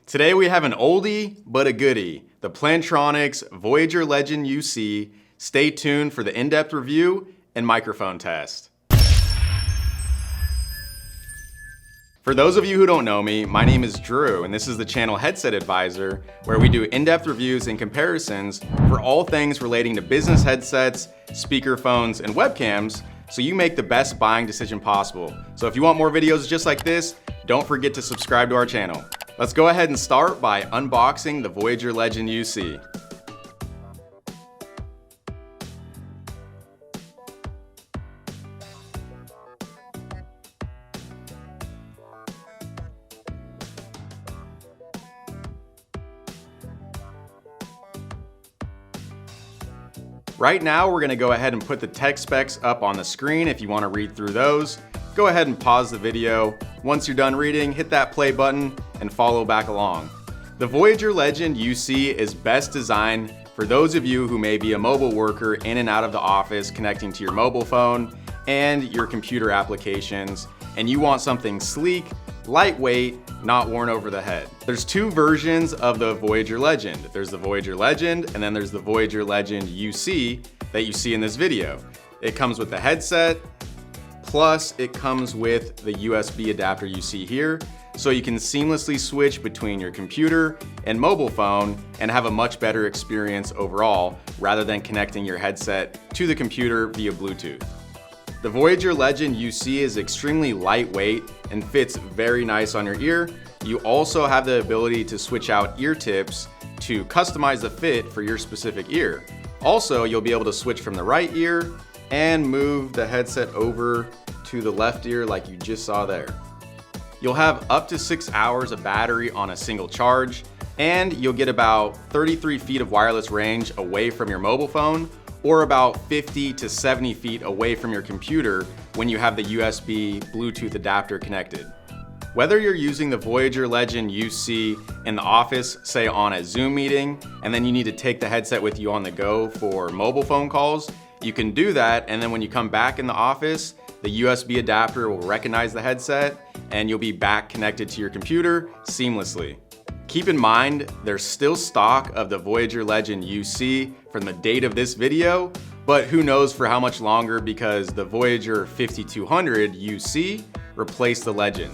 Today we have an oldie but a goodie, the Plantronics Voyager Legend UC. Stay tuned for the in-depth review and microphone test. For those of you who don't know me, my name is Drew, and this is the channel Headset Advisor, where we do in-depth reviews and comparisons for all things relating to business headsets, speakerphones, and webcams, so you make the best buying decision possible. So if you want more videos just like this, don't forget to subscribe to our channel. Let's go ahead and start by unboxing the Voyager Legend UC. Right now, we're gonna go ahead and put the tech specs up on the screen if you wanna read through those. Go ahead and pause the video. Once you're done reading, hit that play button and follow back along. The Voyager Legend UC is best designed for those of you who may be a mobile worker in and out of the office connecting to your mobile phone and your computer applications, and you want something sleek, lightweight, not worn over the head. There's two versions of the Voyager Legend. There's the Voyager Legend, and then there's the Voyager Legend UC that you see in this video. It comes with the headset, plus it comes with the USB adapter you see here, so you can seamlessly switch between your computer and mobile phone and have a much better experience overall, rather than connecting your headset to the computer via Bluetooth. The Voyager Legend UC is extremely lightweight and fits very nice on your ear. You also have the ability to switch out ear tips to customize the fit for your specific ear. Also, you'll be able to switch from the right ear and move the headset over to the left ear like you just saw there. You'll have up to 6 hours of battery on a single charge, and you'll get about 33 feet of wireless range away from your mobile phone, or about 50 to 70 feet away from your computer when you have the USB Bluetooth adapter connected. Whether you're using the Voyager Legend UC in the office, say on a Zoom meeting, and then you need to take the headset with you on the go for mobile phone calls, you can do that, and then when you come back in the office, the USB adapter will recognize the headset and you'll be back connected to your computer seamlessly. Keep in mind, there's still stock of the Voyager Legend UC from the date of this video, but who knows for how much longer, because the Voyager 5200 UC replaced the Legend.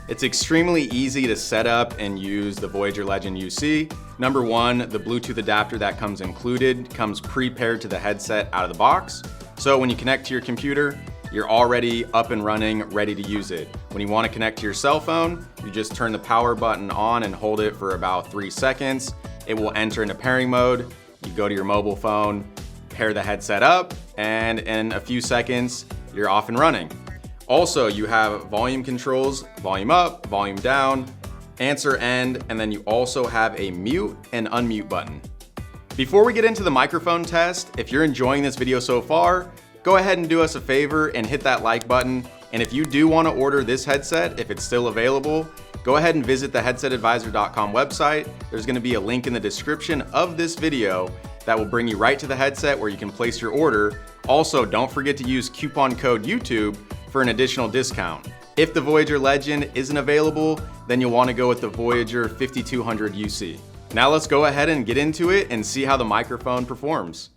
It's extremely easy to set up and use the Voyager Legend UC. Number one, the Bluetooth adapter that comes included comes pre-paired to the headset out of the box. So when you connect to your computer, you're already up and running, ready to use it. When you want to connect to your cell phone, you just turn the power button on and hold it for about 3 seconds. It will enter into pairing mode. You go to your mobile phone, pair the headset up, and in a few seconds, you're off and running. Also, you have volume controls, volume up, volume down, answer end, and then you also have a mute and unmute button. Before we get into the microphone test, if you're enjoying this video so far, go ahead and do us a favor and hit that like button. And if you do want to order this headset, if it's still available, go ahead and visit the headsetadvisor.com website. There's going to be a link in the description of this video that will bring you right to the headset where you can place your order. Also, don't forget to use coupon code YouTube for an additional discount. If the Voyager Legend isn't available, then you'll want to go with the Voyager 5200 UC. Now let's go ahead and get into it and see how the microphone performs.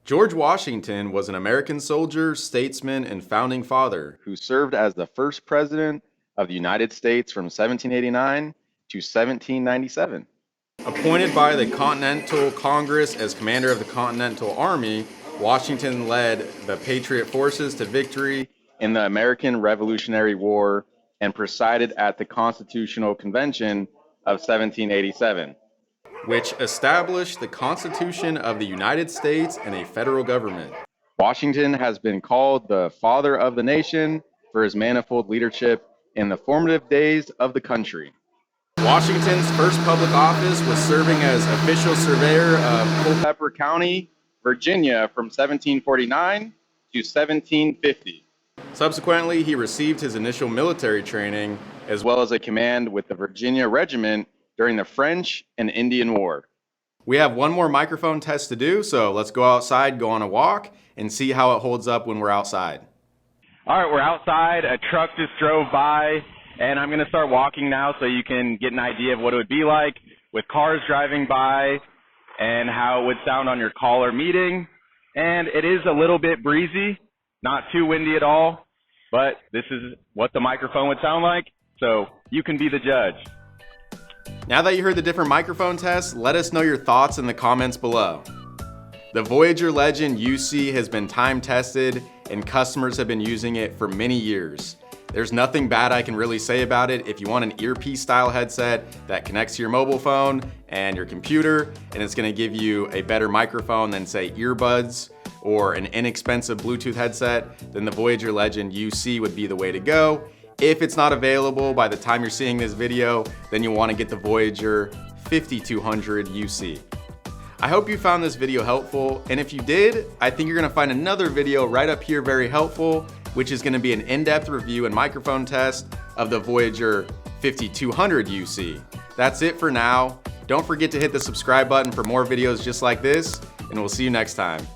George Washington was an American soldier, statesman, and founding father who served as the first president of the United States from 1789 to 1797. Appointed by the Continental Congress as commander of the Continental Army, Washington led the Patriot forces to victory in the American Revolutionary War and presided at the Constitutional Convention of 1787. Which established the Constitution of the United States and a federal government. Washington has been called the father of the nation for his manifold leadership in the formative days of the country. Washington's first public office was serving as official surveyor of Culpeper County, Virginia from 1749 to 1750. Subsequently, he received his initial military training as well as a command with the Virginia Regiment during the French and Indian War. We have one more microphone test to do, so let's go outside, go on a walk, and see how it holds up when we're outside. All right, we're outside. A truck just drove by. And I'm going to start walking now so you can get an idea of what it would be like with cars driving by and how it would sound on your call or meeting. And it is a little bit breezy, not too windy at all, but this is what the microphone would sound like, so you can be the judge. Now that you heard the different microphone tests, let us know your thoughts in the comments below. The Voyager Legend UC has been time tested and customers have been using it for many years. There's nothing bad I can really say about it. If you want an earpiece style headset that connects to your mobile phone and your computer, and it's gonna give you a better microphone than say earbuds or an inexpensive Bluetooth headset, then the Voyager Legend UC would be the way to go. If it's not available by the time you're seeing this video, then you'll wanna get the Voyager 5200 UC. I hope you found this video helpful, and if you did, I think you're gonna find another video right up here very helpful, which is gonna be an in-depth review and microphone test of the Voyager 5200 UC. That's it for now. Don't forget to hit the subscribe button for more videos just like this, and we'll see you next time.